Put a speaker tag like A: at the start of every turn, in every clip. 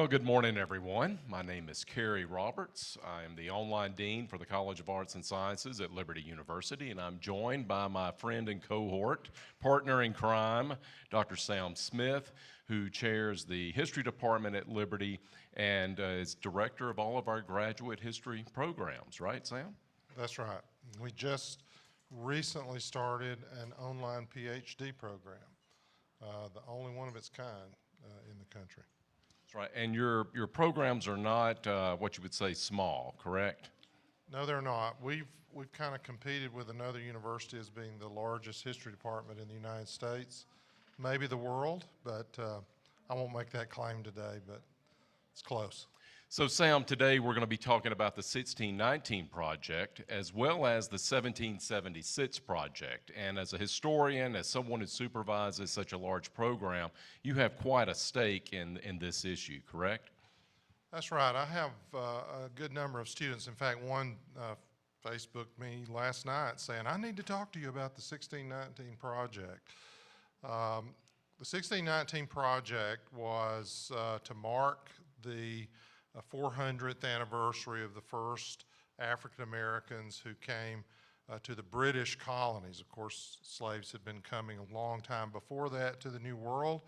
A: Well, good morning, everyone. My name is Kerry Roberts. I am the online dean for the College of Arts and Sciences at Liberty University, and I'm joined by my friend and cohort, partner in crime, Dr. Sam Smith, who chairs the History Department at Liberty and is director of all of our graduate history programs, right, Sam?
B: That's right. We just recently started an online PhD program, the only one of its kind in the country.
A: That's right. And your programs are not what you would say small, correct?
B: No, they're not. We've kind of competed with another university as being the largest history department in the United States, maybe the world, but I won't make that claim today, but it's close.
A: So Sam, today we're going to be talking about the 1619 project as well as the 1776 project. And as a historian, as someone who supervises such a large program, you have quite a stake in this issue, correct?
B: That's right. I have a good number of students. In fact, one Facebooked me last night saying, I need to talk to you about the 1619 project. The 1619 project was to mark the 400th anniversary of the first African Americans who came to the British colonies. Of course, slaves had been coming a long time before that to the New World,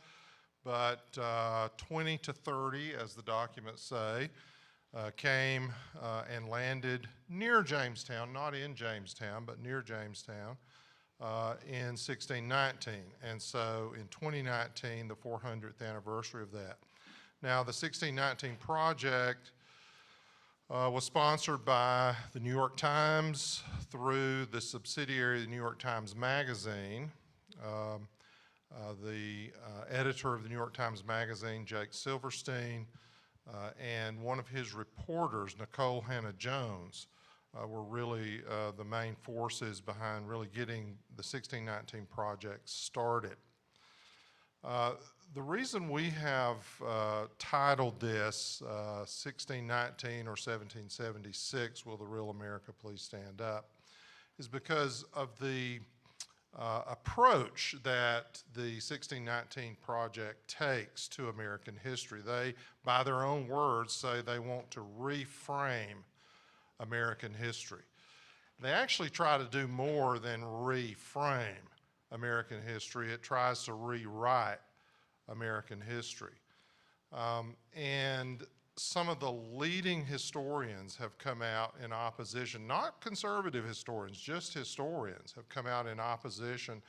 B: but 20 to 30, as the documents say, came and landed near Jamestown, not in Jamestown, but near Jamestown in 1619. And so in 2019, the 400th anniversary of that. Now, the 1619 project was sponsored by the New York Times through the subsidiary of the New York Times Magazine. The editor of the New York Times Magazine, Jake Silverstein, and one of his reporters, Nikole Hannah-Jones, were really the main forces behind really getting the 1619 project started. The reason we have titled this 1619 or 1776, Will the Real America Please Stand Up, is because of the approach that the 1619 project takes to American history. They, by their own words, say they want to reframe American history. They actually try to do more than reframe American history. It tries to rewrite American history. And some of the leading historians have come out in opposition, not conservative historians, just historians have come out in opposition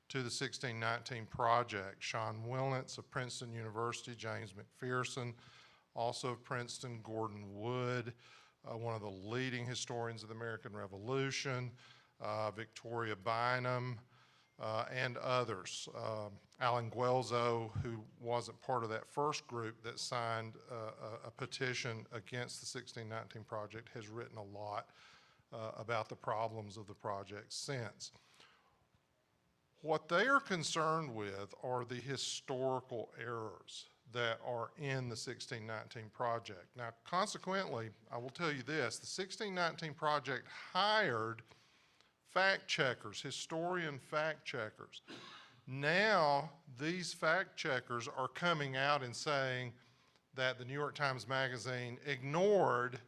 B: to the 1619 project. Sean Wilentz of Princeton University, James McPherson, also of Princeton, Gordon Wood, one of the leading historians of the American Revolution, Victoria Bynum, and others. Alan Guelzo, who wasn't part of that first group that signed a petition against the 1619 project, has written a lot about the problems of the project since. What they are concerned with are the historical errors that are in the 1619 project. Now, consequently, I will tell you this, the 1619 project hired fact checkers, historian fact checkers. Now, these fact checkers are coming out and saying that the New York Times Magazine ignored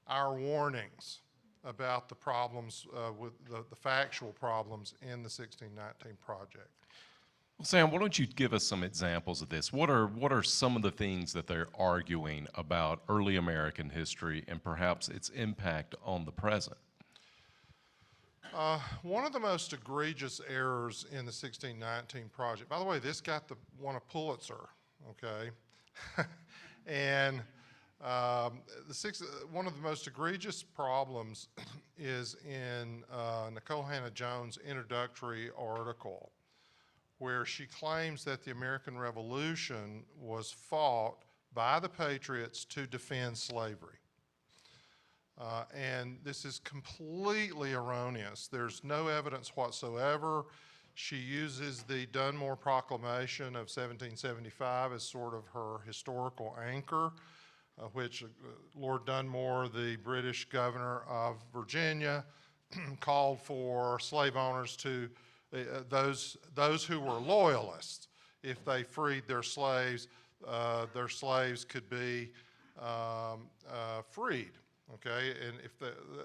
B: our warnings about the problems with the factual problems in the 1619 project.
A: Well, Sam, why don't you give us some examples of this? What are some of the things that they're arguing about early American history and perhaps its impact on the present?
B: One of the most egregious errors in the 1619 project, by the way, this won a Pulitzer, okay? And one of the most egregious problems is in Nikole Hannah-Jones' introductory article, where she claims that the American Revolution was fought by the Patriots to defend slavery. And this is completely erroneous. There's no evidence whatsoever. She uses the Dunmore Proclamation of 1775 as sort of her historical anchor, which Lord Dunmore, the British governor of Virginia, called for slave owners to, those who were loyalists, if they freed their slaves, their slaves could be freed. Okay, and if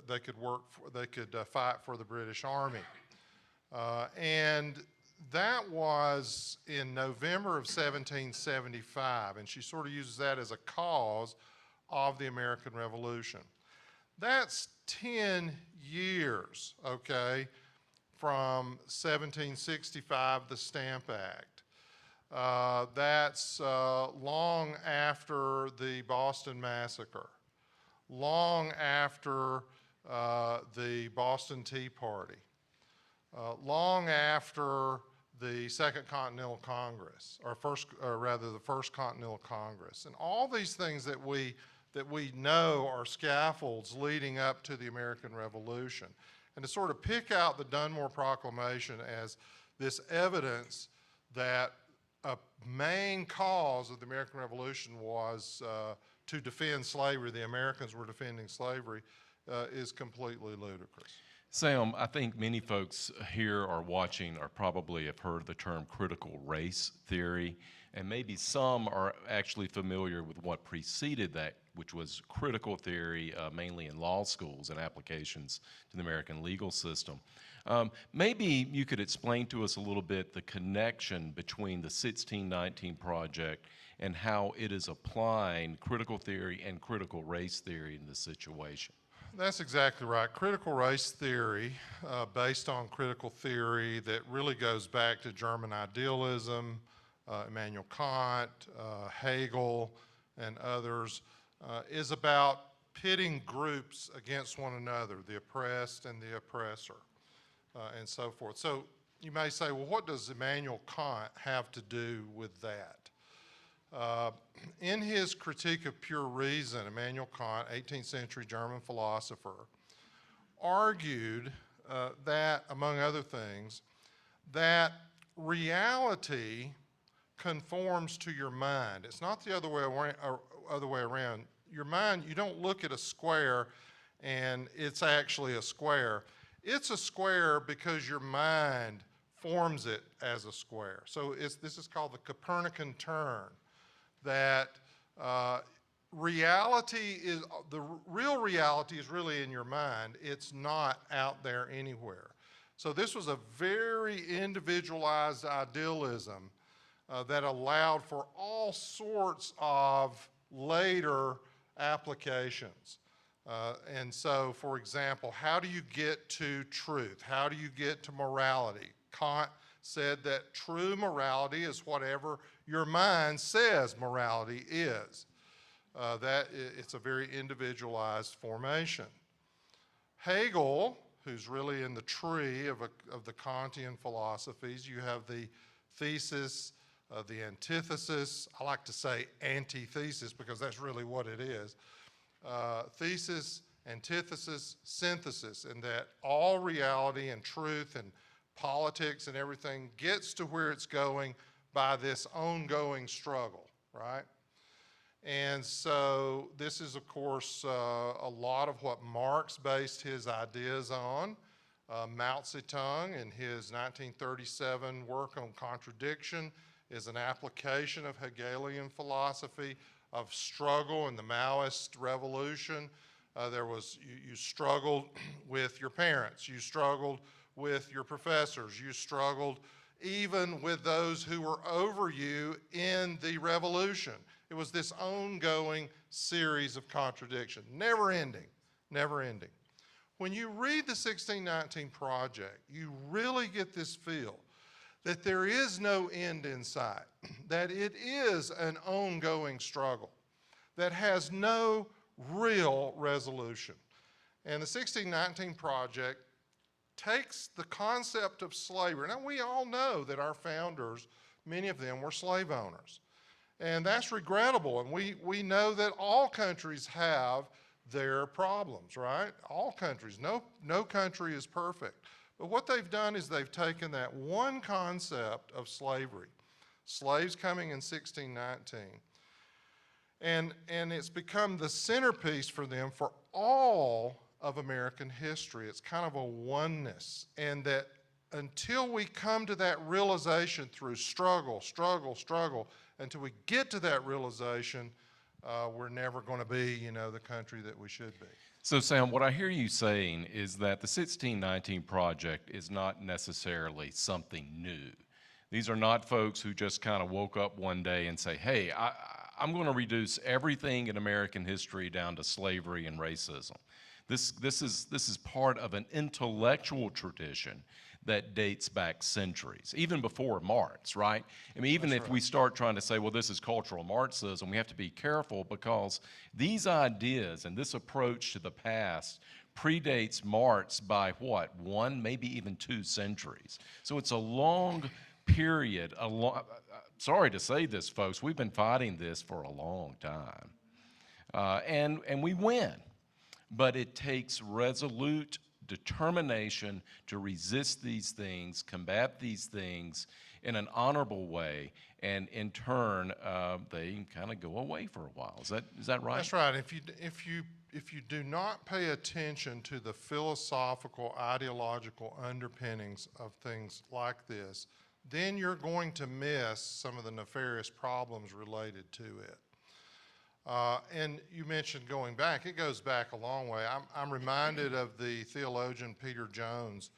B: they could work, they could fight for the British Army, and that was in November of 1775, and she sort of uses that as a cause of the American Revolution. That's 10 years, okay, from 1765, the Stamp Act. That's long after the Boston Massacre, long after the Boston Tea Party, long after the Second Continental Congress, or rather the First Continental Congress. And all these things that we know are scaffolds leading up to the American Revolution. And to sort of pick out the Dunmore Proclamation as this evidence that a main cause of the American Revolution was to defend slavery, the Americans were defending slavery, is completely ludicrous.
A: Sam, I think many folks here or watching are probably have heard the term critical race theory, and maybe some are actually familiar with what preceded that, which was critical theory, mainly in law schools and applications to the American legal system. Maybe you could explain to us a little bit the connection between the 1619 Project and how it is applying critical theory and critical race theory in this situation.
B: That's exactly right. Critical race theory, based on critical theory that really goes back to German idealism, Immanuel Kant, Hegel, and others, is about pitting groups against one another, the oppressed and the oppressor, and so forth. So you may say, well, what does Immanuel Kant have to do with that? In his Critique of Pure Reason, Immanuel Kant, 18th century German philosopher, argued that, among other things, that reality conforms to your mind. It's not the other way around. Your mind, you don't look at a square and it's actually a square. It's a square because your mind forms it as a square. So this is called the Copernican turn, that reality is, the real reality is really in your mind. It's not out there anywhere. So this was a very individualized idealism that allowed for all sorts of later applications. And so, for example, how do you get to truth? How do you get to morality? Kant said that true morality is whatever your mind says morality is. It's a very individualized formation. Hegel, who's really in the tree of the Kantian philosophies, you have the thesis, the antithesis. I like to say antithesis because that's really what it is. Thesis, antithesis, synthesis, and that all reality and truth and politics and everything gets to where it's going by this ongoing struggle, right? And so this is, of course, a lot of what Marx based his ideas on. Mao Zedong, in his 1937 work on contradiction, is an application of Hegelian philosophy of struggle in the Maoist revolution. You struggled with your parents, you struggled with your professors, you struggled even with those who were over you in the revolution. It was this ongoing series of contradiction, never ending, never ending. When you read the 1619 Project, you really get this feel that there is no end in sight, that it is an ongoing struggle that has no real resolution. And the 1619 Project takes the concept of slavery. Now, we all know that our founders, many of them were slave owners. And that's regrettable. And we know that all countries have their problems, right? All countries. No country is perfect. But what they've done is they've taken that one concept of slavery, slaves coming in 1619, and it's become the centerpiece for them for all of American history. It's kind of a oneness, and that until we come to that realization through struggle, struggle, struggle, until we get to that realization, we're never going to be, the country that we should be.
A: So, Sam, what I hear you saying is that the 1619 Project is not necessarily something new. These are not folks who just kind of woke up one day and say, hey, I'm going to reduce everything in American history down to slavery and racism. This is part of an intellectual tradition that dates back centuries, even before Marx, right? I mean, even if we start trying to say, well, this is cultural Marxism, we have to be careful because these ideas and this approach to the past predates Marx by what, one, maybe even 2 centuries. So it's a long period, sorry to say this, folks, we've been fighting this for a long time. And we win, but it takes resolute determination to resist these things, combat these things in an honorable way, and in turn, they kind of go away for a while. Is that right?
B: That's right. If you do not pay attention to the philosophical, ideological underpinnings of things like this, then you're going to miss some of the nefarious problems related to it. And you mentioned going back. It goes back a long way. I'm reminded of the theologian Peter Jones,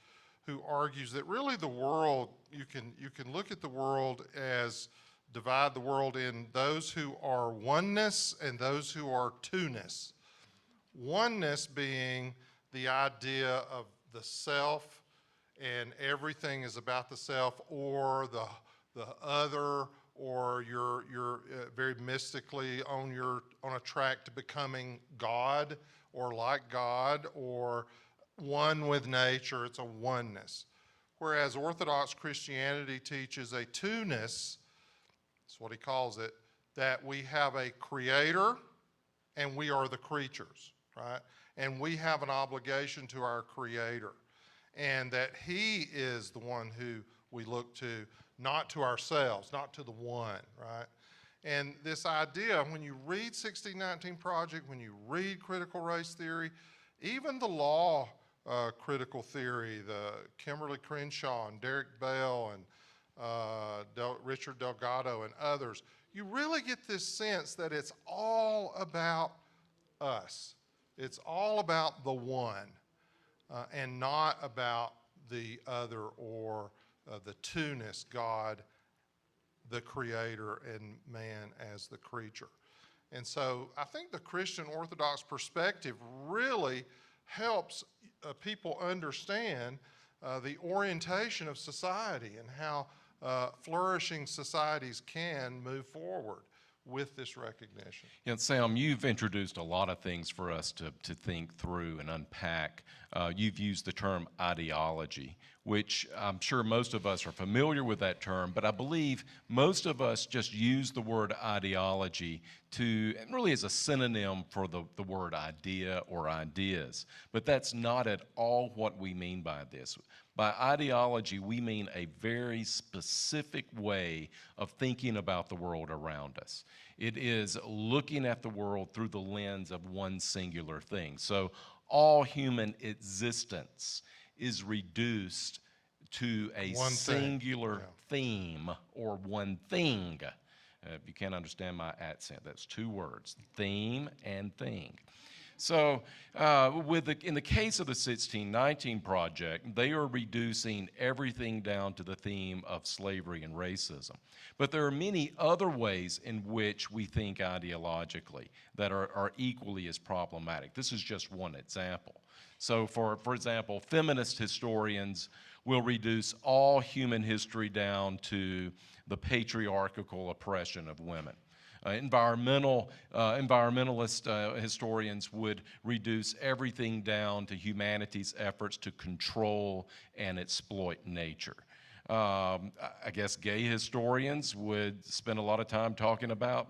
B: who argues that really the world, you can look at the world as divide the world in those who are oneness and those who are two-ness. Oneness being the idea of the self and everything is about the self, or the other, or you're very mystically on a track to becoming God or like God or one with nature. It's a oneness. Whereas Orthodox Christianity teaches a two-ness, that's what he calls it, that we have a creator and we are the creatures, right? And we have an obligation to our creator, and that he is the one who we look to, not to ourselves, not to the one, right? And this idea, when you read 1619 Project, when you read critical race theory, even the law critical theory, the Kimberly Crenshaw and Derek Bell and Richard Delgado and others, you really get this sense that it's all about us. It's all about the one and not about the other or the two-ness, God, the creator, and man as the creature. And so I think the Christian Orthodox perspective really helps people understand the orientation of society and how flourishing societies can move forward with this recognition.
A: Yeah, Sam, you've introduced a lot of things for us to think through and unpack. You've used the term ideology, which I'm sure most of us are familiar with that term, but I believe most of us just use the word ideology and really as a synonym for the word idea or ideas. But that's not at all what we mean by this. By ideology, we mean a very specific way of thinking about the world around us. It is looking at the world through the lens of one singular thing. So all human existence is reduced to a singular theme or one thing. If you can't understand my accent, that's 2 words, theme and thing. So in the case of the 1619 Project, they are reducing everything down to the theme of slavery and racism. But there are many other ways in which we think ideologically that are equally as problematic. This is just one example. So for example, feminist historians will reduce all human history down to the patriarchal oppression of women. Environmentalist historians would reduce everything down to humanity's efforts to control and exploit nature. I guess gay historians would spend a lot of time talking about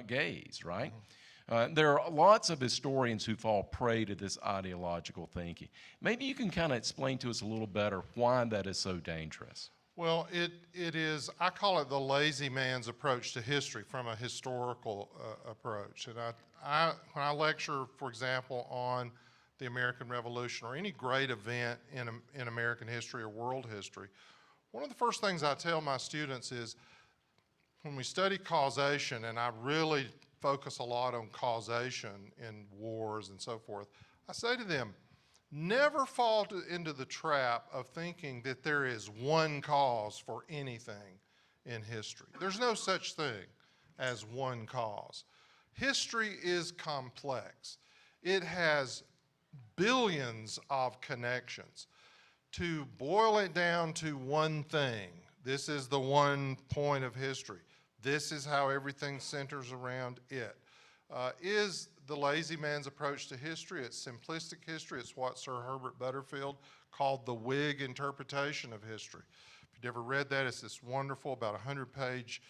A: gays, right? There are lots of historians who fall prey to this ideological thinking. Maybe you can kind of explain to us a little better why that is so dangerous.
B: Well, it is, I call it the lazy man's approach to history from a historical approach. And when I lecture, for example, on the American Revolution or any great event in American history or world history, one of the first things I tell my students is when we study causation, and I really focus a lot on causation in wars and so forth, I say to them, never fall into the trap of thinking that there is one cause for anything in history. There's no such thing as one cause. History is complex. It has billions of connections. To boil it down to one thing, this is the one point of history. This is how everything centers around it. Is the lazy man's approach to history. It's simplistic history. It's what Sir Herbert Butterfield called the Whig interpretation of history. If you've never read that, it's this wonderful, about 100-page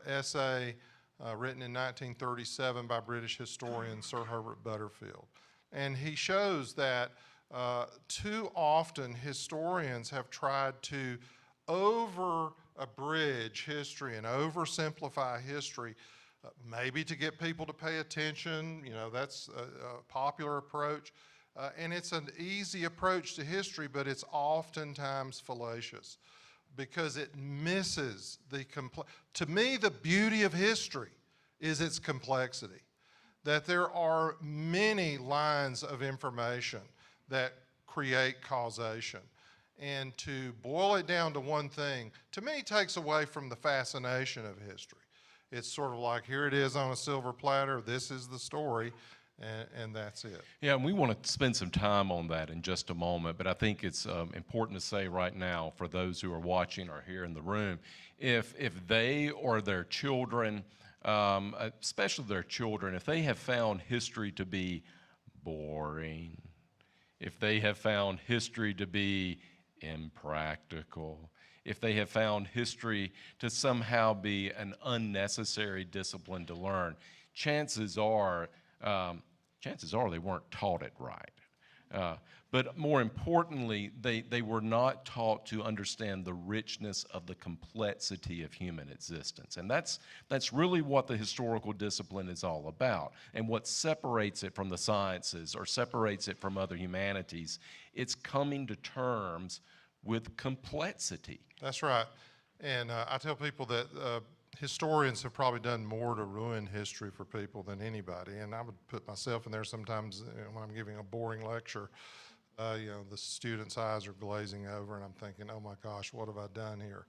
B: essay written in 1937 by British historian Sir Herbert Butterfield. And he shows that too often historians have tried to over-abridge history and oversimplify history, maybe to get people to pay attention. You know, that's a popular approach. And it's an easy approach to history, but it's oftentimes fallacious because it misses the to me, the beauty of history is its complexity, that there are many lines of information that create causation. And to boil it down to one thing, to me, takes away from the fascination of history. It's sort of like, here it is on a silver platter, this is the story, and that's it.
A: Yeah, and we want to spend some time on that in just a moment, but I think it's important to say right now for those who are watching or here in the room, if they or their children, especially their children, if they have found history to be boring, if they have found history to be impractical, if they have found history to somehow be an unnecessary discipline to learn, chances are they weren't taught it right. But more importantly, they were not taught to understand the richness of the complexity of human existence. And that's really what the historical discipline is all about. And what separates it from the sciences or separates it from other humanities, it's coming to terms with complexity.
B: That's right. And I tell people that historians have probably done more to ruin history for people than anybody. And I would put myself in there sometimes when I'm giving a boring lecture. You know, the students' eyes are glazing over, and I'm thinking, oh my gosh, what have I done here?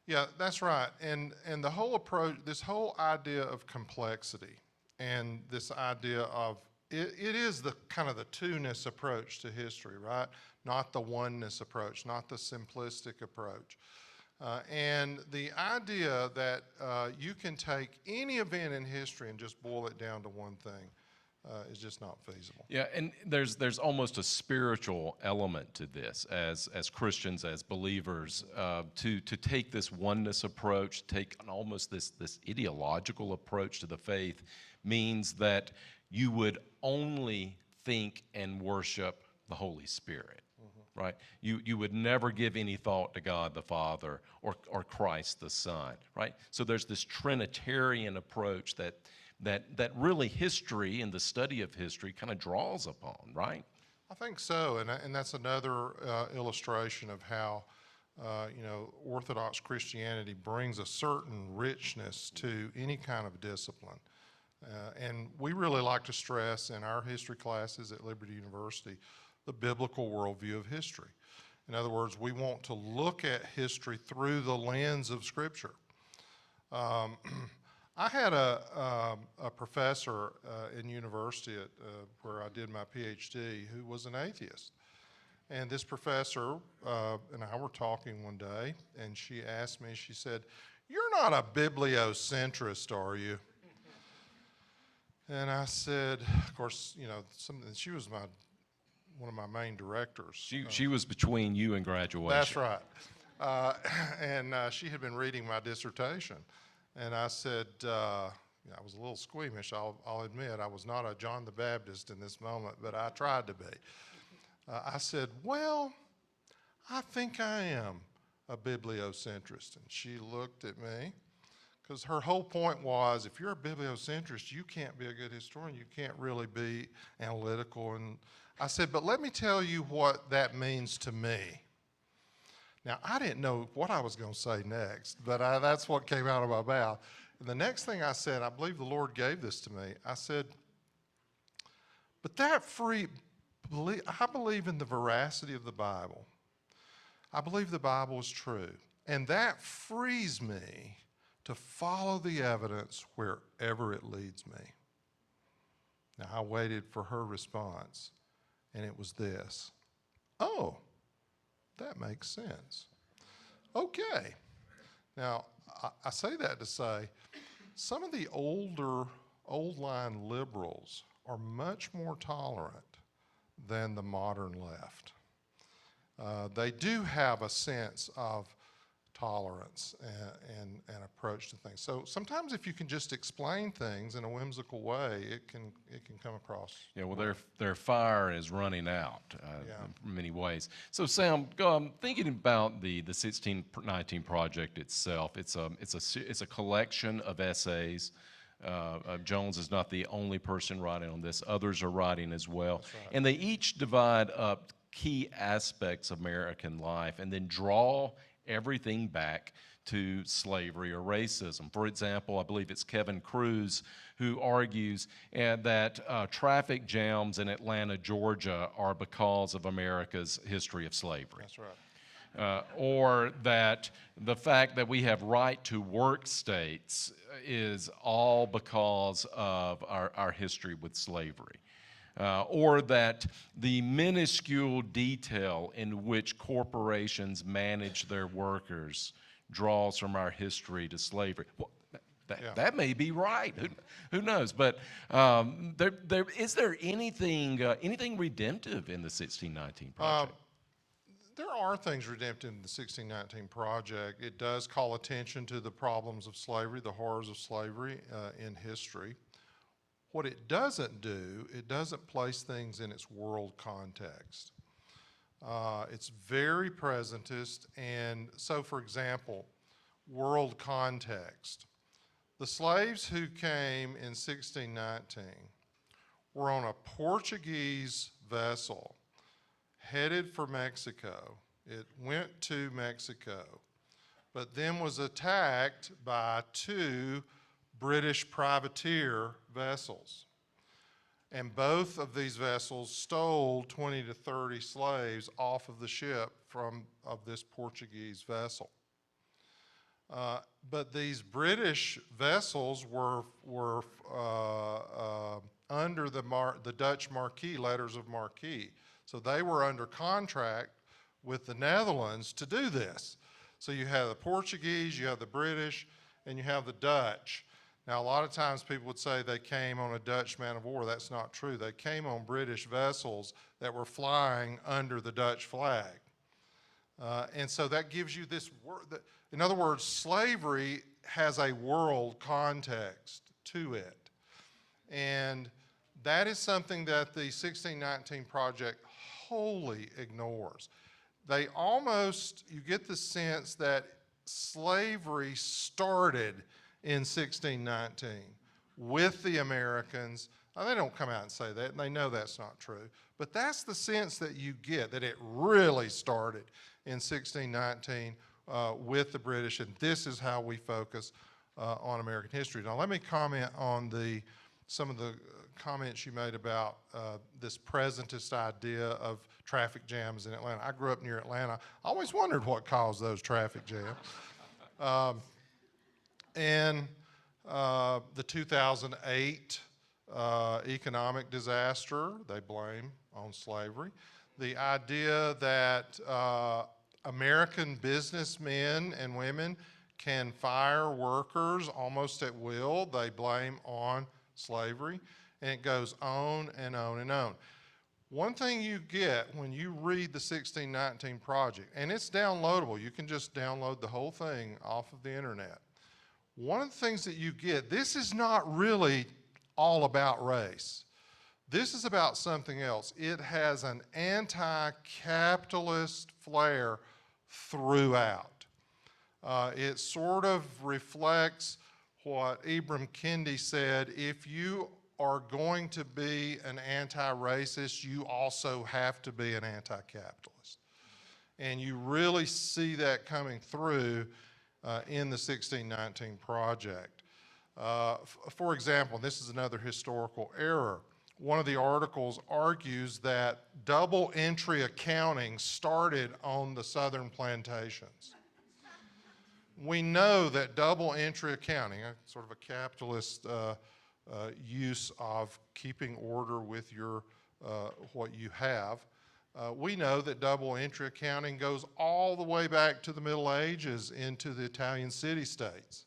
B: Yeah, that's right. And the whole approach, this whole idea of complexity and this idea of, it is the kind of the two-ness approach to history, right? Not the oneness approach, not the simplistic approach. And the idea that you can take any event in history and just boil it down to one thing is just not feasible.
A: Yeah, and there's almost a spiritual element to this as Christians, as believers, to take this oneness approach, take almost this ideological approach to the faith, means that you would only think and worship the Holy Spirit. Right? You would never give any thought to God the Father or Christ the Son, right? So there's this Trinitarian approach that really history and the study of history kind of draws upon, right?
B: I think so, and that's another illustration of how you know, Orthodox Christianity brings a certain richness to any kind of discipline. And we really like to stress in our history classes at Liberty University the biblical worldview of history. In other words, we want to look at history through the lens of Scripture. I had a professor in university where I did my PhD who was an atheist. And this professor and I were talking one day, and she asked me, she said, "You're not a bibliocentrist, are you?" And I said, of course, you know, she was one of my main directors.
A: She was between you and graduation.
B: That's right. And she had been reading my dissertation. And I said, I was a little squeamish, I'll admit. I was not a John the Baptist in this moment, but I tried to be. I said, well, I think I am a bibliocentrist. And she looked at me, because her whole point was, if you're a bibliocentrist, you can't be a good historian. You can't really be analytical. And I said, but let me tell you what that means to me. Now, I didn't know what I was going to say next, but that's what came out of my mouth. And the next thing I said, I believe the Lord gave this to me. I said, but I believe in the veracity of the Bible. I believe the Bible is true. And that frees me to follow the evidence wherever it leads me. Now, I waited for her response, and it was this. Oh, that makes sense. Okay. Now, I say that to say some of the old line liberals are much more tolerant than the modern left. They do have a sense of tolerance and approach to things. So sometimes if you can just explain things in a whimsical way, it can come across.
A: Yeah, well, their fire is running out
B: Yeah.
A: in many ways. So, Sam, thinking about the 1619 project itself, it's a collection of essays. Jones is not the only person writing on this; others are writing as well,
B: right.
A: and they each divide up key aspects of American life and then draw everything back to slavery or racism. For example, I believe it's Kevin Cruz who argues that traffic jams in Atlanta, Georgia are because of America's history of slavery.
B: That's right.
A: Or that the fact that we have right to work states is all because of our history with slavery. Or that the minuscule detail in which corporations manage their workers draws from our history to slavery. Well, that may be right. Who knows? But is there anything redemptive in the 1619 project?
B: There are things redemptive in the 1619 project. It does call attention to the problems of slavery, the horrors of slavery in history. What it doesn't do, it doesn't place things in its world context. It's very presentist, and so, for example, world context. The slaves who came in 1619 were on a Portuguese vessel headed for Mexico. It went to Mexico, but then was attacked by two British privateer vessels. And both of these vessels stole 20 to 30 slaves off of the ship of this Portuguese vessel. But these British vessels were under the Dutch Marquis, letters of Marquis. So they were under contract with the Netherlands to do this. So you have the Portuguese, you have the British, and you have the Dutch. Now, a lot of times people would say they came on a Dutch man of war. That's not true. They came on British vessels that were flying under the Dutch flag. And so that gives you this word. In other words, slavery has a world context to it. And that is something that the 1619 Project wholly ignores. You get the sense that slavery started in 1619 with the Americans. Now, they don't come out and say that, and they know that's not true. But that's the sense that you get, that it really started in 1619 with the British, and this is how we focus on American history. Now, let me comment on some of the comments you made about this presentist idea of traffic jams in Atlanta. I grew up near Atlanta. I always wondered what caused those traffic jams. And the 2008 economic disaster, they blame on slavery. The idea that American businessmen and women can fire workers almost at will, they blame on slavery. And it goes on and on and on. One thing you get when you read the 1619 Project, and it's downloadable, you can just download the whole thing off of the internet. One of the things that you get, this is not really all about race. This is about something else. It has an anti-capitalist flair throughout. It sort of reflects what Ibram Kendi said: if you are going to be an anti-racist, you also have to be an anti-capitalist. And you really see that coming through in the 1619 project. For example, this is another historical error. One of the articles argues that double entry accounting started on the southern plantations. We know that double entry accounting, sort of a capitalist use of keeping order with your what you have, we know that double entry accounting goes all the way back to the Middle Ages into the Italian city-states,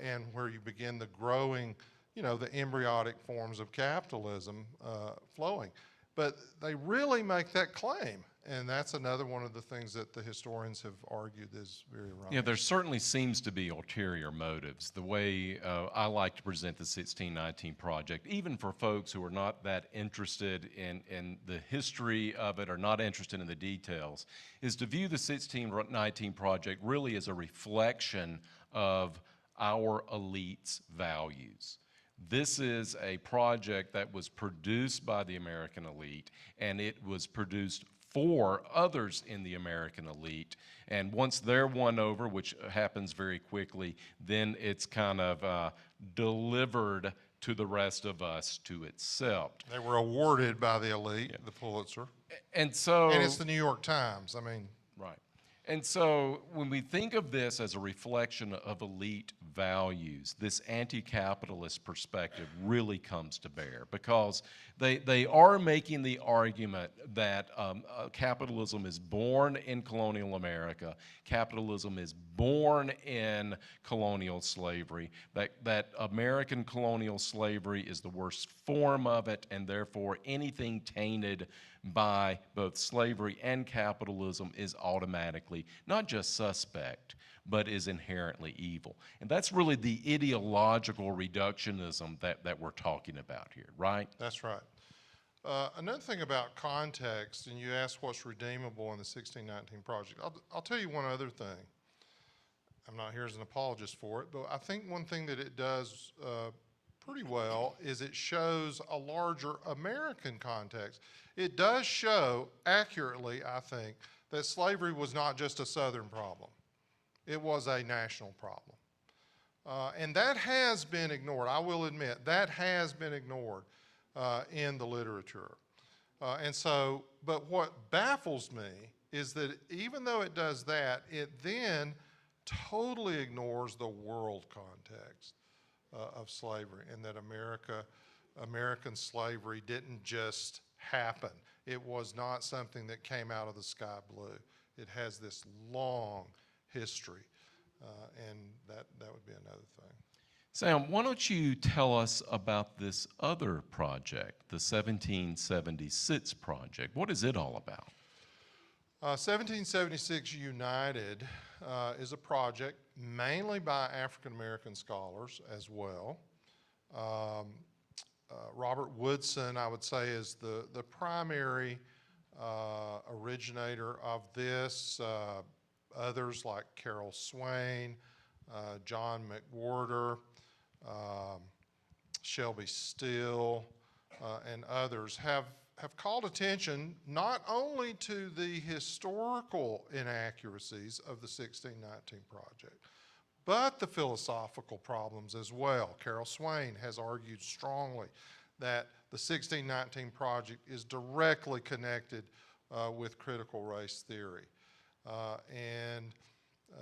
B: and where you begin the growing, the embryonic forms of capitalism flowing. But they really make that claim, and that's another one of the things that the historians have argued is very wrong.
A: Yeah, there certainly seems to be ulterior motives. The way I like to present the 1619 project, even for folks who are not that interested in the history of it or not interested in the details, is to view the 1619 project really as a reflection of our elite's values. This is a project that was produced by the American elite, and it was produced for others in the American elite. And once they're won over, which happens very quickly, then it's kind of delivered to the rest of us to accept.
B: They were awarded by the elite, the Pulitzer.
A: And so...
B: And it's the New York Times,
A: Right. And so when we think of this as a reflection of elite values, this anti-capitalist perspective really comes to bear, because they are making the argument that capitalism is born in colonial America, capitalism is born in colonial slavery, that American colonial slavery is the worst form of it, and therefore anything tainted by both slavery and capitalism is automatically not just suspect, but is inherently evil. And that's really the ideological reductionism that we're talking about here, right?
B: That's right. Another thing about context, and you asked what's redeemable in the 1619 project. I'll tell you one other thing. I'm not here as an apologist for it, but I think one thing that it does pretty well is it shows a larger American context. It does show accurately, I think, that slavery was not just a Southern problem. It was a national problem. And that has been ignored. I will admit, that has been ignored in the literature. But what baffles me is that even though it does that, it then totally ignores the world context of slavery, and that American slavery didn't just happen. It was not something that came out of the sky blue. It has this long history, and that would be another thing.
A: Sam, why don't you tell us about this other project, the 1776 project? What is it all about?
B: 1776 United is a project mainly by African American scholars as well. Robert Woodson, I would say, is the primary originator of this. Others like Carol Swain, John McWhorter, Shelby Steele, and others have called attention not only to the historical inaccuracies of the 1619 project, but the philosophical problems as well. Carol Swain has argued strongly that the 1619 project is directly connected with critical race theory. The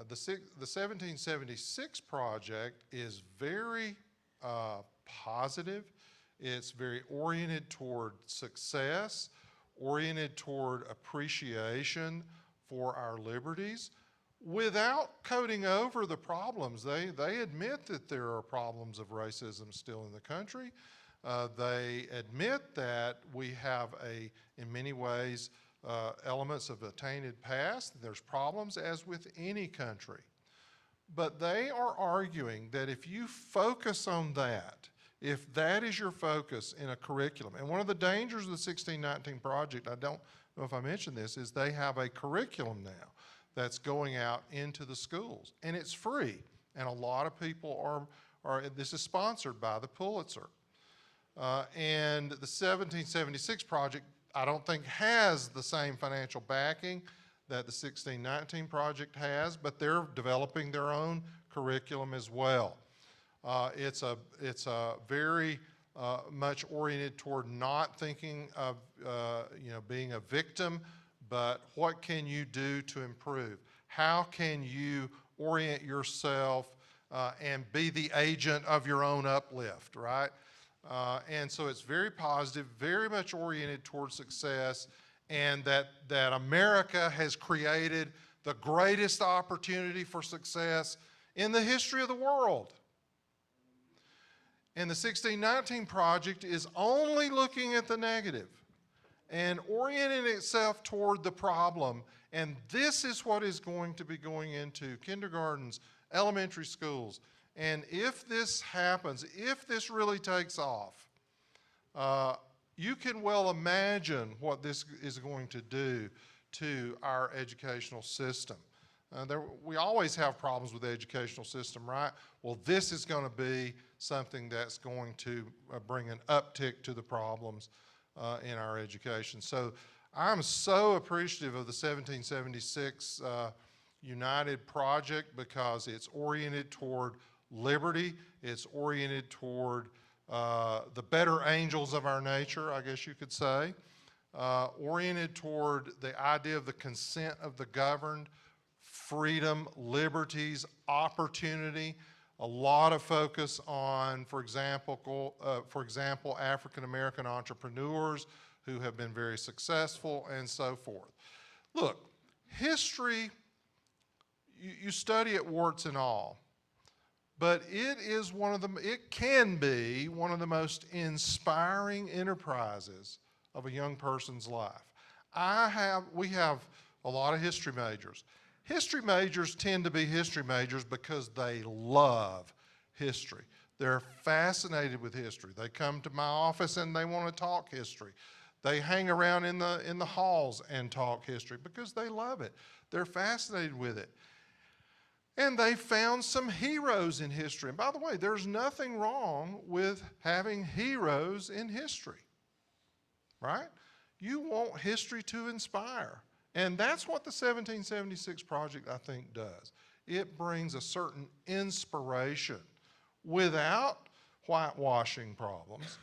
B: 1776 project is very positive. It's very oriented toward success, oriented toward appreciation for our liberties, without coating over the problems. They admit that there are problems of racism still in the country. They admit that we have in many ways, elements of a tainted past. There's problems as with any country. But they are arguing that if you focus on that, if that is your focus in a curriculum, and one of the dangers of the 1619 project, I don't know if I mentioned this, is they have a curriculum now that's going out into the schools, and it's free. And a lot of people this is sponsored by the Pulitzer. And the 1776 project, I don't think has the same financial backing that the 1619 project has, but they're developing their own curriculum as well. It's a very much oriented toward not thinking of being a victim, but what can you do to improve? How can you orient yourself and be the agent of your own uplift, right? And so it's very positive, very much oriented towards success, and that America has created the greatest opportunity for success in the history of the world. And the 1619 project is only looking at the negative and orienting itself toward the problem. And this is what is going to be going into kindergartens, elementary schools. And if this happens, if this really takes off, you can well imagine what this is going to do to our educational system. We always have problems with the educational system, right? Well, this is going to be something that's going to bring an uptick to the problems in our education. So I'm so appreciative of the 1776 United project because it's oriented toward liberty, it's oriented toward the better angels of our nature, I guess you could say, oriented toward the idea of the consent of the governed, freedom, liberties, opportunity, a lot of focus on, for example, African American entrepreneurs who have been very successful and so forth. Look, history, you study it warts and all, but it can be one of the most inspiring enterprises of a young person's life. We have a lot of history majors. History majors tend to be history majors because they love history. They're fascinated with history. They come to my office and they want to talk history. They hang around in the halls and talk history because they love it. They're fascinated with it. And they found some heroes in history. And by the way, there's nothing wrong with having heroes in history, right? You want history to inspire. And that's what the 1776 project, I think, does. It brings a certain inspiration without whitewashing problems,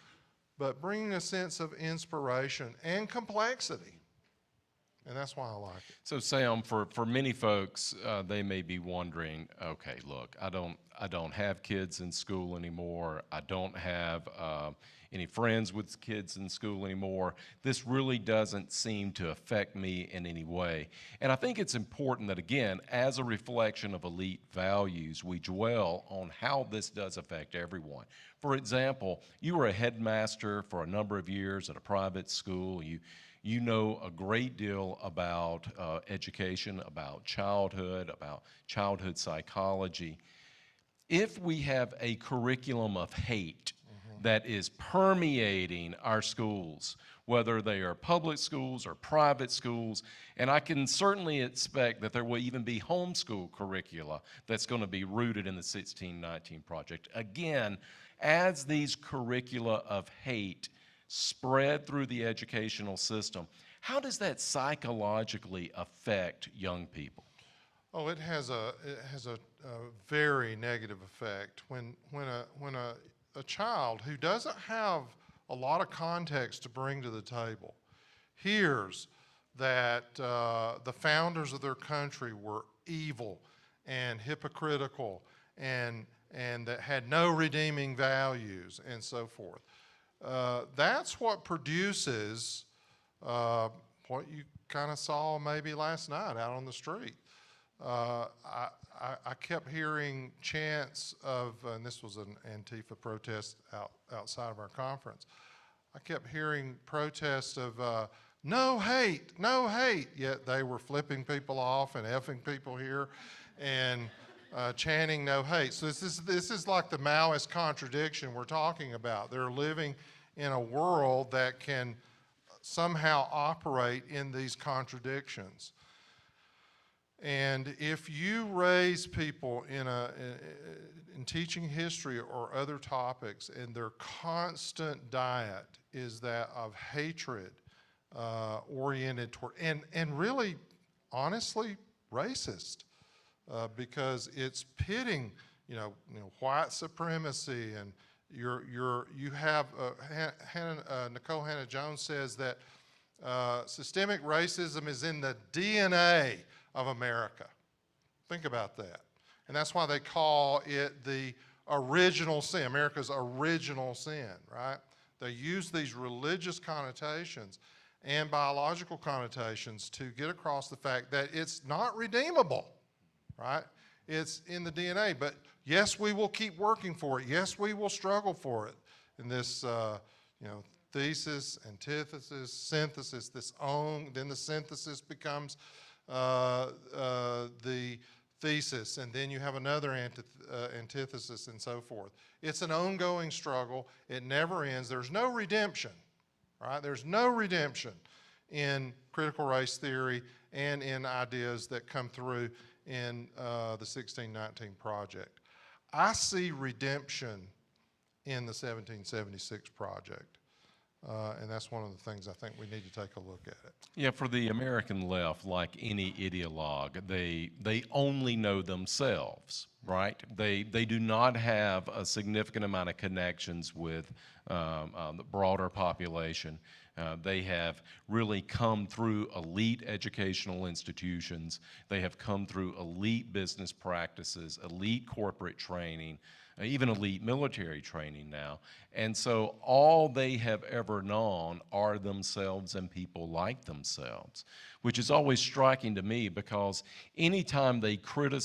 B: but bringing a sense of inspiration and complexity. And that's why I like it.
A: So Sam, for many folks, they may be wondering, okay, look, I don't have kids in school anymore. I don't have any friends with kids in school anymore. This really doesn't seem to affect me in any way. And I think it's important that, again, as a reflection of elite values, we dwell on how this does affect everyone. For example, you were a headmaster for a number of years at a private school. You know a great deal about education, about childhood psychology. If we have a curriculum of hate that is permeating our schools, whether they are public schools or private schools, and I can certainly expect that there will even be homeschool curricula that's going to be rooted in the 1619 project. Again, as these curricula of hate spread through the educational system, how does that psychologically affect young people?
B: Oh, it has a very negative effect. When a child who doesn't have a lot of context to bring to the table hears that the founders of their country were evil and hypocritical and that had no redeeming values and so forth, that's what produces what you kind of saw maybe last night out on the street. I kept hearing chants of, and this was an Antifa protest outside of our conference, I kept hearing protests of no hate, yet they were flipping people off and effing people here and chanting no hate. So this is like the Maoist contradiction we're talking about. They're living in a world that can somehow operate in these contradictions. And if you raise people in teaching history or other topics, and their constant diet is that of hatred oriented toward, and really, honestly racist because it's pitting, white supremacy, and you have Nicole Hannah-Jones says that systemic racism is in the DNA of America. Think about that. And that's why they call it the original sin, America's original sin, right? They use these religious connotations and biological connotations to get across the fact that it's not redeemable, right? It's in the DNA, but yes, we will keep working for it. Yes, we will struggle for it in this, thesis, antithesis, synthesis, then the synthesis becomes the thesis, and then you have another antithesis and so forth. It's an ongoing struggle. It never ends. There's no redemption, right? There's no redemption in critical race theory and in ideas that come through in the 1619 Project. I see redemption in the 1776 Project. And that's one of the things I think we need to take a look at it.
A: Yeah, for the American left, like any ideologue, they only know themselves, right? They do not have a significant amount of connections with the broader population. They have really come through elite educational institutions. They have come through elite business practices, elite corporate training, even elite military training now. And so all they have ever known are themselves and people like themselves, which is always striking to me because anytime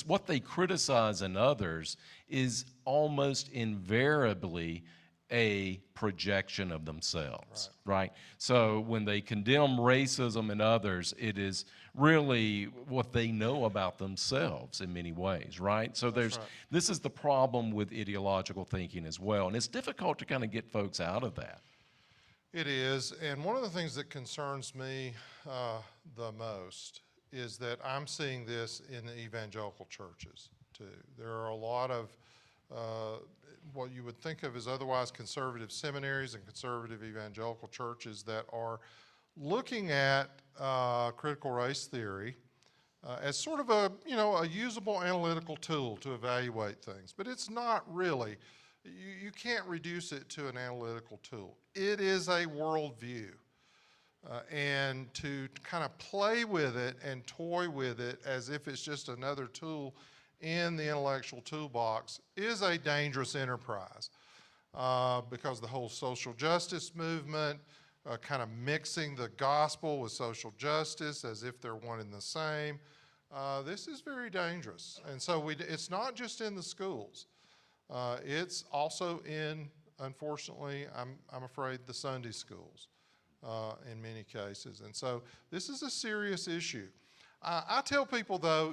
A: what they criticize in others is almost invariably a projection of themselves, right? So when they condemn racism in others, it is really what they know about themselves in many ways, right? So this is the problem with ideological thinking as well, and it's difficult to kind of get folks out of that.
B: It is, and one of the things that concerns me the most is that I'm seeing this in the evangelical churches too. There are a lot of what you would think of as otherwise conservative seminaries and conservative evangelical churches that are looking at critical race theory as sort of a usable analytical tool to evaluate things. But it's not really. You can't reduce it to an analytical tool. It is a worldview. And to kind of play with it and toy with it as if it's just another tool in the intellectual toolbox is a dangerous enterprise because the whole social justice movement, kind of mixing the gospel with social justice as if they're one and the same, this is very dangerous. And so it's not just in the schools. It's also in, unfortunately, I'm afraid, the Sunday schools in many cases. And so this is a serious issue. I tell people though,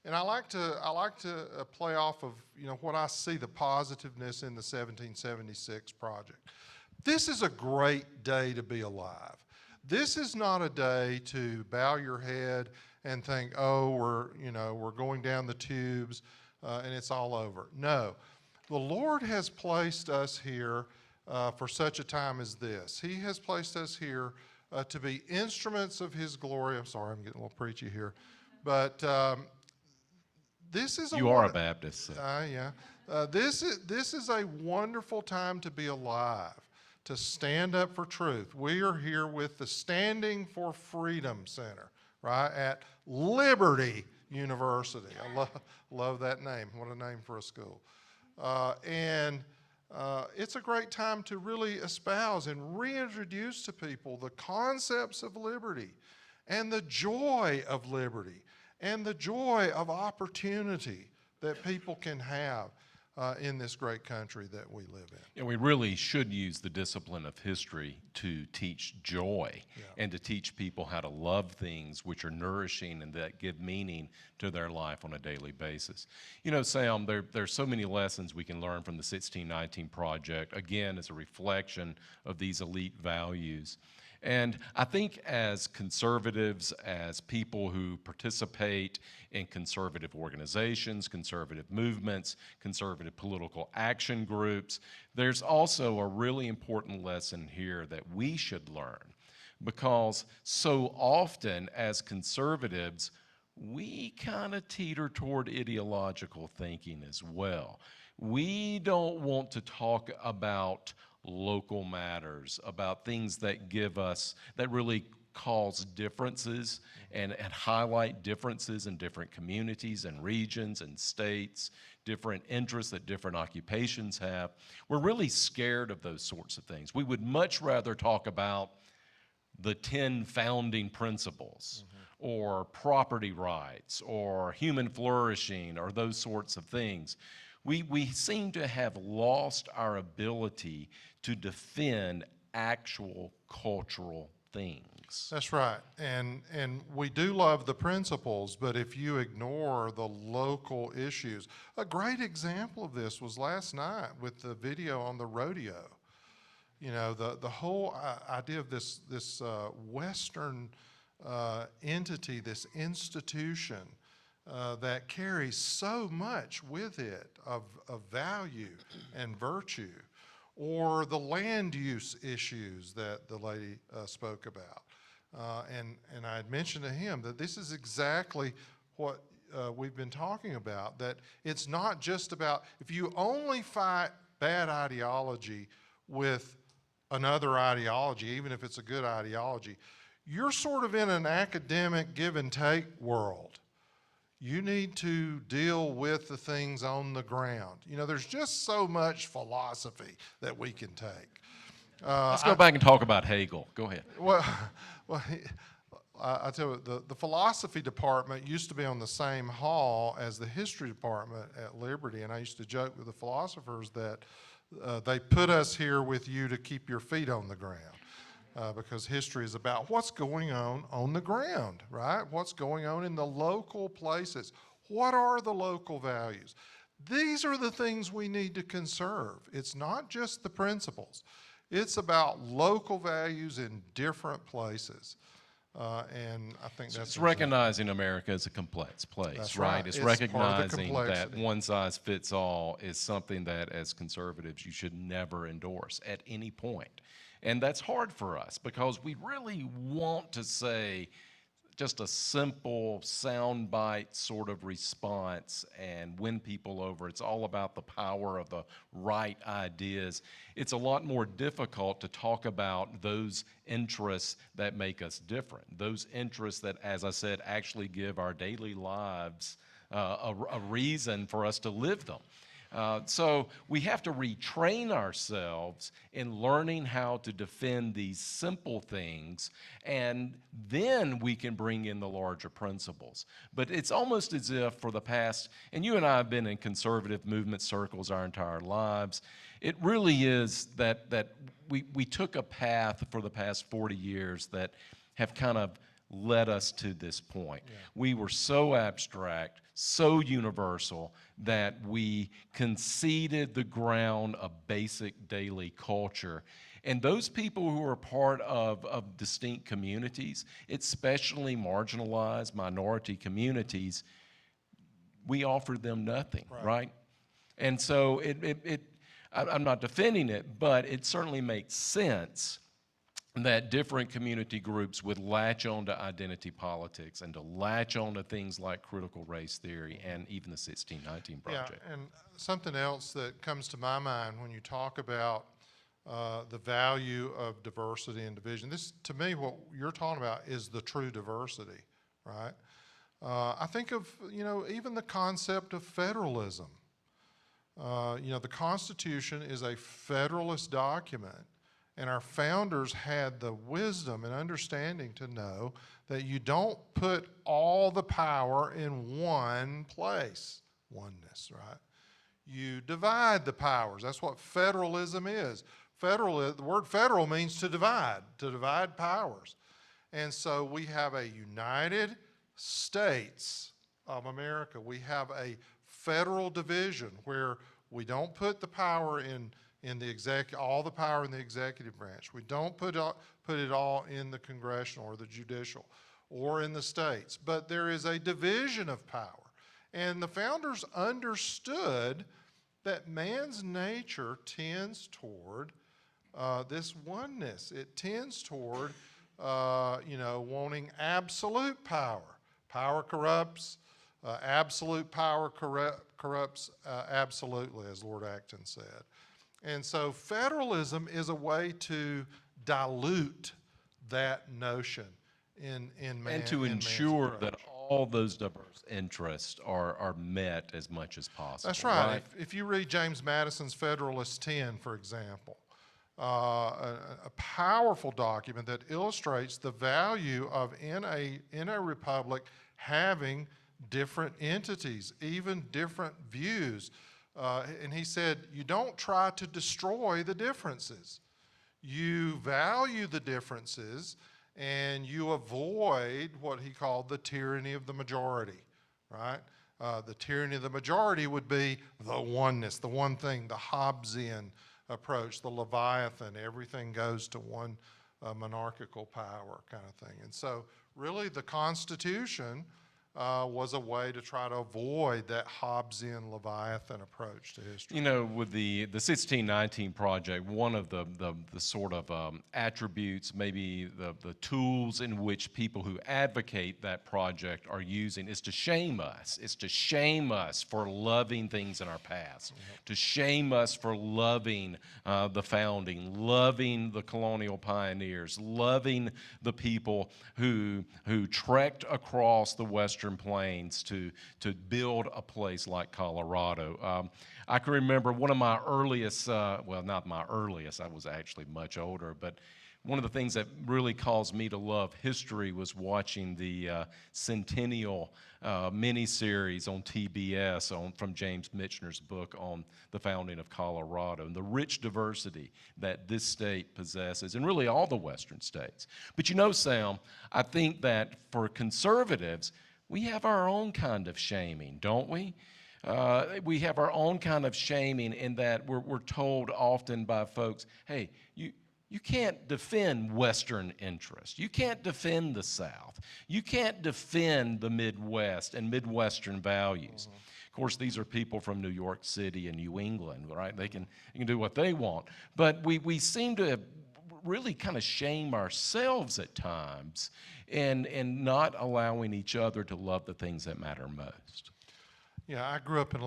B: and I like to play off of what I see the positiveness in the 1776 Project. This is a great day to be alive. This is not a day to bow your head and think, oh, we're going down the tubes and it's all over. No, the Lord has placed us here for such a time as this. He has placed us here to be instruments of His glory. I'm sorry, I'm getting a little preachy here, but this is
A: You are a Baptist. So.
B: Yeah. This is a wonderful time to be alive, to stand up for truth. We are here with the Standing for Freedom Center, right, at Liberty University. I love that name. What a name for a school. And it's a great time to really espouse and reintroduce to people the concepts of liberty and the joy of liberty and the joy of opportunity that people can have in this great country that we live in.
A: And we really should use the discipline of history to teach joy and to teach people how to love things which are nourishing and that give meaning to their life on a daily basis. Sam, there's so many lessons we can learn from the 1619 Project, again, as a reflection of these elite values. And I think as conservatives, as people who participate in conservative organizations, conservative movements, conservative political action groups, there's also a really important lesson here that we should learn. because so often as conservatives, we kind of teeter toward ideological thinking as well. We don't want to talk about local matters, about things that give us, that really cause differences and highlight differences in different communities and regions and states, different interests that different occupations have. We're really scared of those sorts of things. We would much rather talk about the 10 founding principles or property rights or human flourishing or those sorts of things. We seem to have lost our ability to defend actual cultural things.
B: That's right. And we do love the principles, but if you ignore the local issues, a great example of this was last night with the video on the rodeo. You know, the whole idea of this Western entity, this institution that carries so much with it of value and virtue, or the land use issues that the lady spoke about. And I had mentioned to him that this is exactly what we've been talking about, that it's not just about, if you only fight bad ideology with another ideology, even if it's a good ideology, you're sort of in an academic give and take world. You need to deal with the things on the ground. You know, there's just so much philosophy that we can take.
A: Let's go back and talk about Hegel. Go ahead.
B: Well, I tell you, the philosophy department used to be on the same hall as the history department at Liberty, and I used to joke with the philosophers that they put us here with you to keep your feet on the ground. Because history is about what's going on the ground, right? What's going on in the local places. What are the local values? These are the things we need to conserve. It's not just the principles. It's about local values in different places. And I think that's...
A: It's recognizing America as a complex place,
B: That's
A: right?
B: right.
A: It's
B: It's part of the
A: recognizing that
B: complexity.
A: one size fits all is something that as conservatives you should never endorse at any point. And that's hard for us because we really want to say just a simple soundbite sort of response and win people over. It's all about the power of the right ideas. It's a lot more difficult to talk about those interests that make us different, those interests that, as I said, actually give our daily lives a reason for us to live them. So we have to retrain ourselves in learning how to defend these simple things, and then we can bring in the larger principles. But it's almost as if for the past, and you and I have been in conservative movement circles our entire lives, it really is that we took a path for the past 40 years that have kind of led us to this point. Yeah. We were so abstract, so universal, that we conceded the ground of basic daily culture. And those people who are part of distinct communities, especially marginalized minority communities, we offered them nothing, right? And so I'm not defending it, but it certainly makes sense that different community groups would latch on to identity politics and to latch on to things like critical race theory and even the 1619 Project.
B: Yeah, and something else that comes to my mind when you talk about the value of diversity and division, this, to me, what you're talking about is the true diversity, right? I think of, you know, even the concept of federalism. You know, the Constitution is a federalist document. And our founders had the wisdom and understanding to know that you don't put all the power in one place, oneness, right? You divide the powers. That's what federalism is. The word federal means to divide powers. And so we have a United States of America. We have a federal division where we don't put the power in all the power in the executive branch. We don't put it all in the congressional or the judicial or in the states, but there is a division of power. And the founders understood that man's nature tends toward this oneness. It tends toward wanting absolute power. Power corrupts, absolute power corrupts absolutely, as Lord Acton said. And so federalism is a way to dilute that notion in
A: And to
B: man's
A: ensure
B: approach.
A: that all those diverse interests are met as much as possible.
B: That's right. If you read James Madison's Federalist 10, for example, a powerful document that illustrates the value of in a republic having different entities, even different views. And he said, you don't try to destroy the differences. You value the differences and you avoid what he called the tyranny of the majority, right? The tyranny of the majority would be the oneness, the one thing, the Hobbesian approach, the Leviathan, everything goes to one monarchical power kind of thing. And so really the Constitution was a way to try to avoid that Hobbesian Leviathan approach to history.
A: You know, with the 1619 Project, one of the sort of attributes, maybe the tools in which people who advocate that project are using is to shame us. It's to shame us for loving things in our past, to shame us for loving the founding, loving the colonial pioneers, loving the people who trekked across the Western Plains to build a place like Colorado. I can remember one of my earliest, well, not my earliest, I was actually much older, but one of the things that really caused me to love history was watching the Centennial miniseries on TBS from James Michener's book on the founding of Colorado and the rich diversity that this state possesses, and really all the Western states. But you know, Sam, I think that for conservatives, we have our own kind of shaming, don't we? We have our own kind of shaming in that we're told often by folks, hey, you can't defend Western interests. You can't defend the South. You can't defend the Midwest and Midwestern values. Of course, these are people from New York City and New England, right? They can do what they want. But we seem to really kind of shame ourselves at times and not allowing each other to love the things that matter most.
B: Yeah, I grew up in a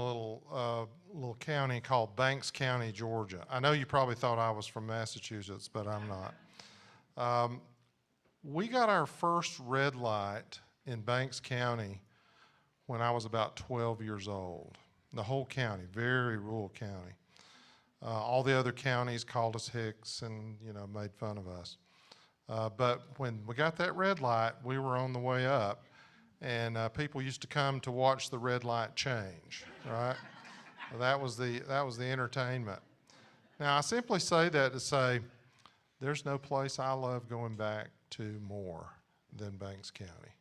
B: little county called Banks County, Georgia. I know you probably thought I was from Massachusetts, but I'm not. We got our first red light in Banks County when I was about 12 years old. The whole county, very rural county. All the other counties called us hicks and, made fun of us. But when we got that red light, we were on the way up. And people used to come to watch the red light change, right? That was the entertainment. Now, I simply say that to say there's no place I love going back to more than Banks County.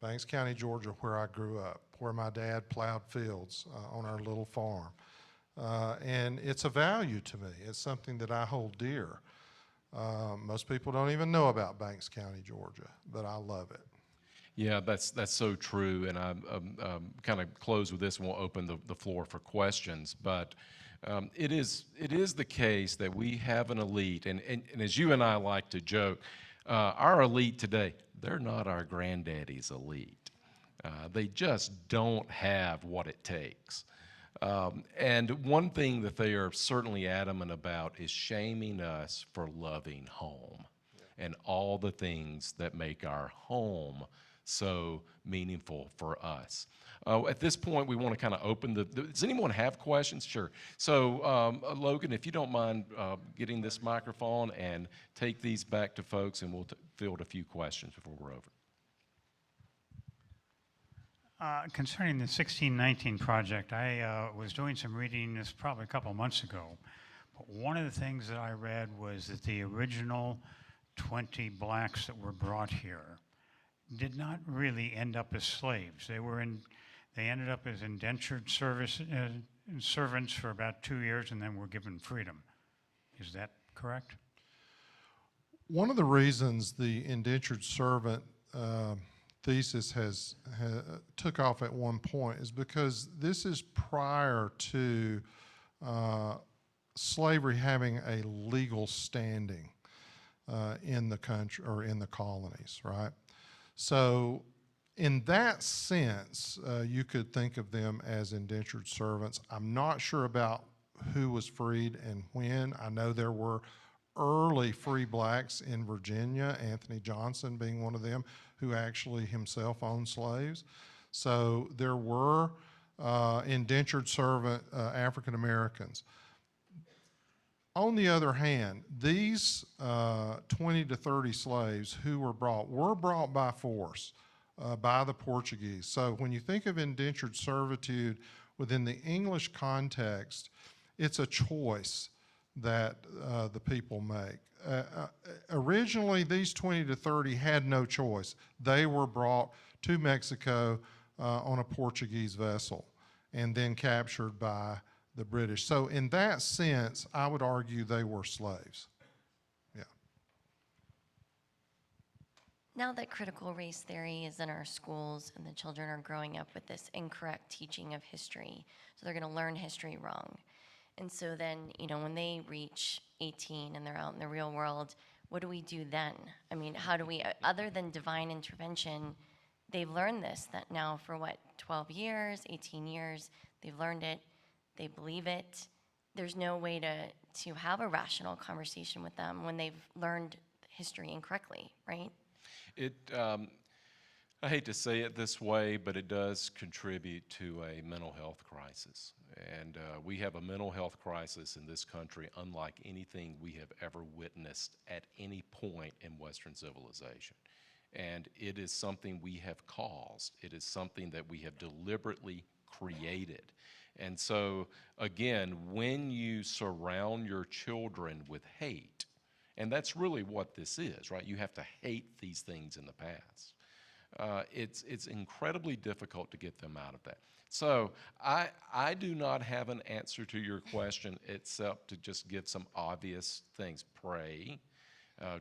B: Banks County, Georgia, where I grew up, where my dad plowed fields on our little farm. And it's a value to me. It's something that I hold dear. Most people don't even know about Banks County, Georgia, but I love it.
A: Yeah, that's so true, and I'm kind of close with this, and we'll open the floor for questions. But it is the case that we have an elite, and as you and I like to joke, our elite today, they're not our granddaddy's elite. They just don't have what it takes. And one thing that they are certainly adamant about is shaming us for loving home and all the things that make our home so meaningful for us. At this point, we want to kind of open does anyone have questions? Sure. So Logan, if you don't mind getting this microphone and take these back to folks, and we'll field a few questions before we're over.
C: Concerning the 1619 project, I was doing some reading this probably a couple of months ago. But one of the things that I read was that the original 20 blacks that were brought here did not really end up as slaves. They ended up as indentured servants for about 2 years and then were given freedom. Is that correct?
B: One of the reasons the indentured servant thesis took off at one point is because this is prior to slavery having a legal standing. in the country or in the colonies, right? So in that sense, you could think of them as indentured servants. I'm not sure about who was freed and when. I know there were early free blacks in Virginia, Anthony Johnson being one of them, who actually himself owned slaves. So there were indentured servant African Americans. On the other hand, these 20 to 30 slaves who were brought by force by the Portuguese. So when you think of indentured servitude within the English context, it's a choice that the people make. Originally, these 20 to 30 had no choice. They were brought to Mexico on a Portuguese vessel and then captured by the British. So in that sense, I would argue they were slaves. Yeah.
D: Now that critical race theory is in our schools and the children are growing up with this incorrect teaching of history, so they're going to learn history wrong. And so then, when they reach 18 and they're out in the real world, what do we do then? I mean, how do we, other than divine intervention, they've learned this, that now for 12 years, 18 years, they've learned it, they believe it. There's no way to have a rational conversation with them when they've learned history incorrectly, right?
A: I hate to say it this way, but it does contribute to a mental health crisis. And we have a mental health crisis in this country unlike anything we have ever witnessed at any point in Western civilization. And it is something we have caused. It is something that we have deliberately created. And so, again, when you surround your children with hate, and that's really what this is, right? You have to hate these things in the past. It's incredibly difficult to get them out of that. So I do not have an answer to your question except to just give some obvious things. Pray.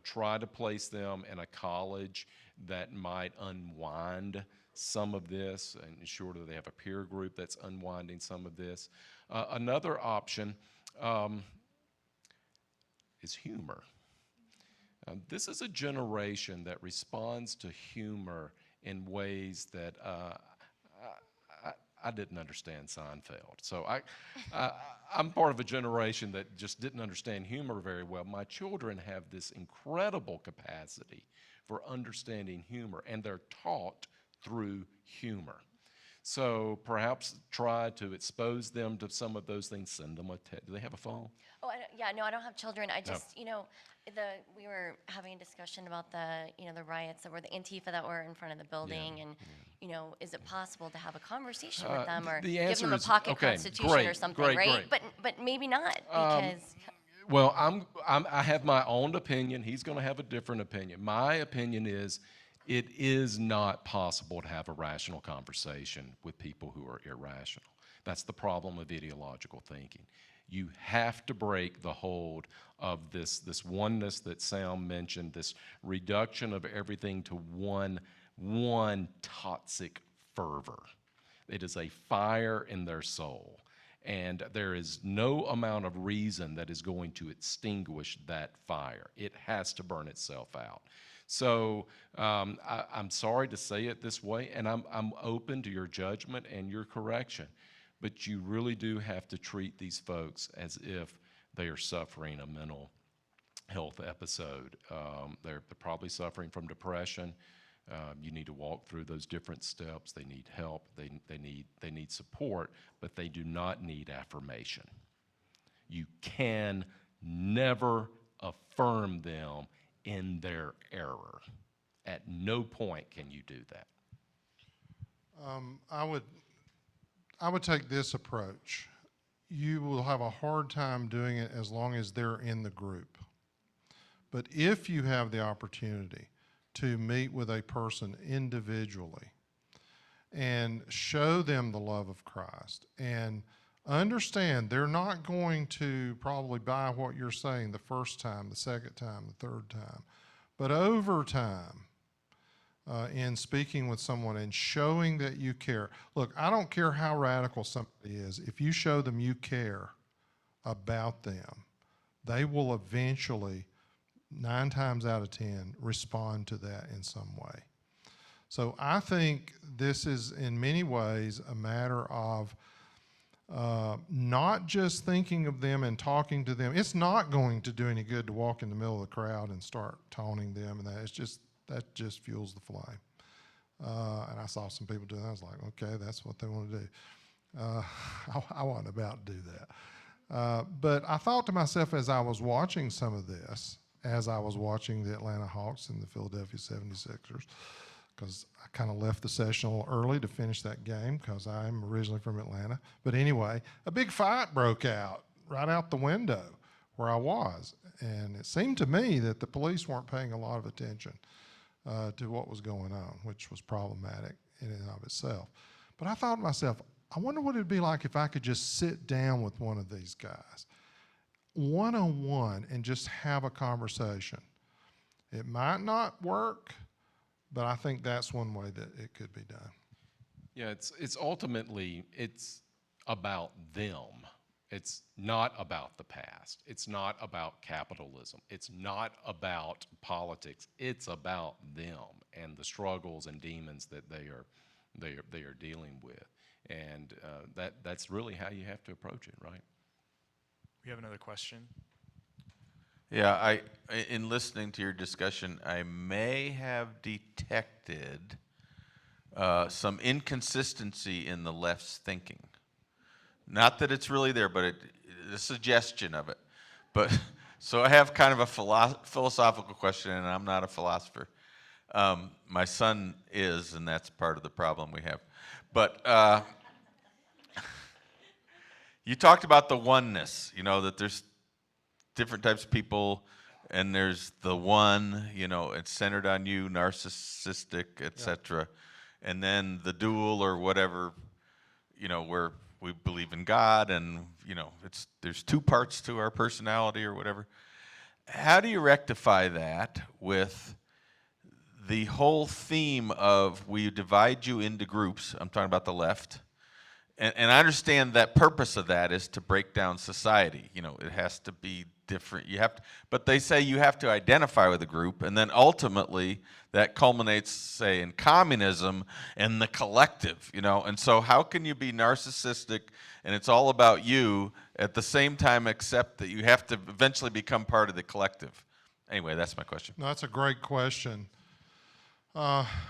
A: Try to place them in a college that might unwind some of this and ensure that they have a peer group that's unwinding some of this. Another option is humor. This is a generation that responds to humor in ways that I didn't understand Seinfeld. So I'm part of a generation that just didn't understand humor very well. My children have this incredible capacity for understanding humor, and they're taught through humor. So perhaps try to expose them to some of those things. Send them a text. Do they have a phone?
D: Oh, I don't have children. I just, we were having a discussion about the riots that were the Antifa that were in front of the building, and is it possible to have a conversation with them or
A: the
D: give
A: answer
D: them a
A: is-
D: pocket
A: okay,
D: constitution
A: great,
D: or something,
A: great,
D: right?
A: great.
D: But maybe not because.
A: Well, I have my own opinion. He's going to have a different opinion. My opinion is it is not possible to have a rational conversation with people who are irrational. That's the problem of ideological thinking. You have to break the hold of this oneness that Sam mentioned, this reduction of everything to one toxic fervor. It is a fire in their soul. And there is no amount of reason that is going to extinguish that fire. It has to burn itself out. So I'm sorry to say it this way, and I'm open to your judgment and your correction. But you really do have to treat these folks as if they are suffering a mental health episode. They're probably suffering from depression. You need to walk through those different steps. They need help. They need support, but they do not need affirmation. You can never affirm them in their error. At no point can you do that.
B: I would take this approach. You will have a hard time doing it as long as they're in the group. But if you have the opportunity to meet with a person individually and show them the love of Christ and understand they're not going to probably buy what you're saying the first time, the second time, the third time, but over time, in speaking with someone and showing that you care. Look, I don't care how radical somebody is. If you show them you care about them, they will eventually 9 times out of 10 respond to that in some way. So I think this is in many ways a matter of not just thinking of them and talking to them. It's not going to do any good to walk in the middle of the crowd and start taunting them, and that just fuels the flame. And I saw some people doing that. I was like, okay, that's what they want to do. I wasn't about to do that. But I thought to myself as I was watching some of this, as I was watching the Atlanta Hawks and the Philadelphia 76ers, because I kind of left the session a little early to finish that game because I'm originally from Atlanta. But anyway, a big fight broke out right out the window where I was. And it seemed to me that the police weren't paying a lot of attention to what was going on, which was problematic in and of itself. But I thought to myself, I wonder what it'd be like if I could just sit down with one of these guys, one-on-one, and just have a conversation. It might not work, but I think that's one way that it could be done.
A: Yeah, it's ultimately, it's about them. It's not about the past. It's not about capitalism. It's not about politics. It's about them and the struggles and demons that they are dealing with. And that's really how you have to approach it, right?
E: We have another question.
F: Yeah, in listening to your discussion, I may have detected some inconsistency in the left's thinking. Not that it's really there, but the suggestion of it. But so I have kind of a philosophical question, and I'm not a philosopher. My son is, and that's part of the problem we have. But you talked about the oneness, that there's different types of people, and there's the one, it's centered on you, narcissistic, etc. And then the dual or whatever, where we believe in God, and there's two parts to our personality or whatever. How do you rectify that with the whole theme of we divide you into groups? I'm talking about the left. And I understand that purpose of that is to break down society. It has to be different. But they say you have to identify with a group, and then ultimately that culminates, say, in communism and the collective. And so how can you be narcissistic and it's all about you at the same time accept that you have to eventually become part of the collective? Anyway, that's my question.
B: No, that's a great question.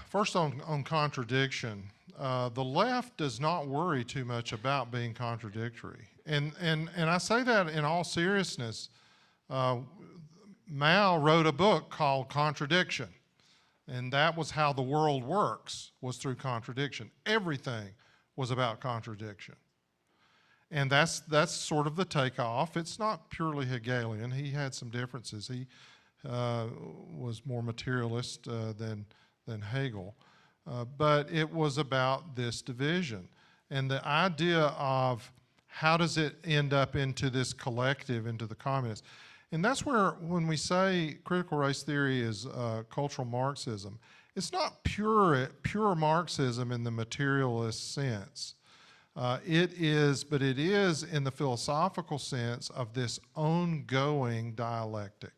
B: First on contradiction, the left does not worry too much about being contradictory. And I say that in all seriousness. Mao wrote a book called Contradiction, and that was how the world works, was through contradiction. Everything was about contradiction. And that's sort of the takeoff. It's not purely Hegelian. He had some differences. He was more materialist than Hegel. But it was about this division. And the idea of how does it end up into this collective, into the communists? And that's where, when we say critical race theory is cultural Marxism, it's not pure Marxism in the materialist sense. It is in the philosophical sense of this ongoing dialectic.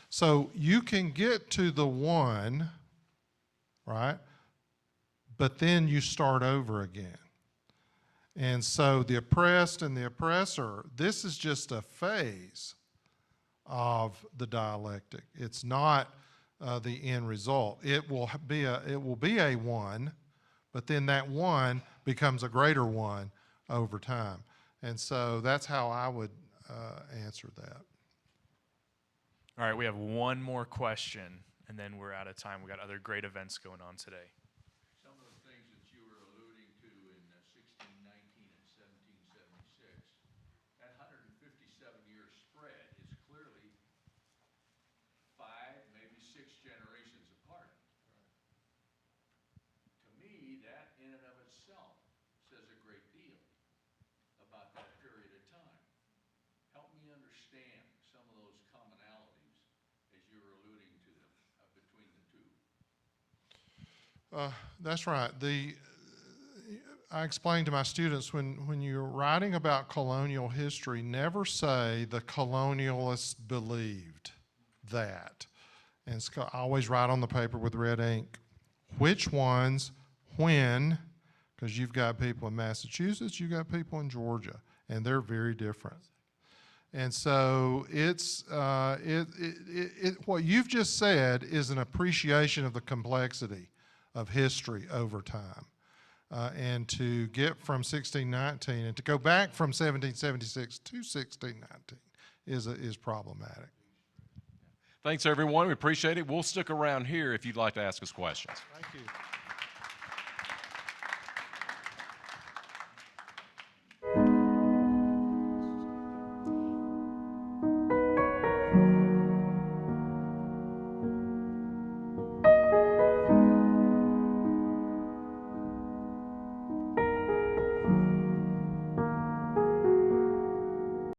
B: So you can get to the one, right? But then you start over again. And so the oppressed and the oppressor, this is just a phase of the dialectic. It's not the end result. It will be a one, but then that one becomes a greater one over time. And so that's how I would answer that.
E: All right, we have one more question, and then we're out of time. We got other great events going on today.
F: Some of the things that you were alluding to in 1619 and 1776, that 157-year spread is clearly 5, maybe 6 generations apart. To me, that in and of itself says a great deal about that period of time. Help me understand some of those commonalities as you were alluding to them between the two.
B: That's right. I explain to my students, when you're writing about colonial history, never say the colonialists believed that. And I always write on the paper with red ink, which ones, when, because you've got people in Massachusetts, you've got people in Georgia, and they're very different. And so it's, what you've just said is an appreciation of the complexity of history over time. And to get from 1619 and to go back from 1776 to 1619 is problematic.
A: Thanks, everyone. We appreciate it. We'll stick around here if you'd like to ask us questions.
B: Thank you.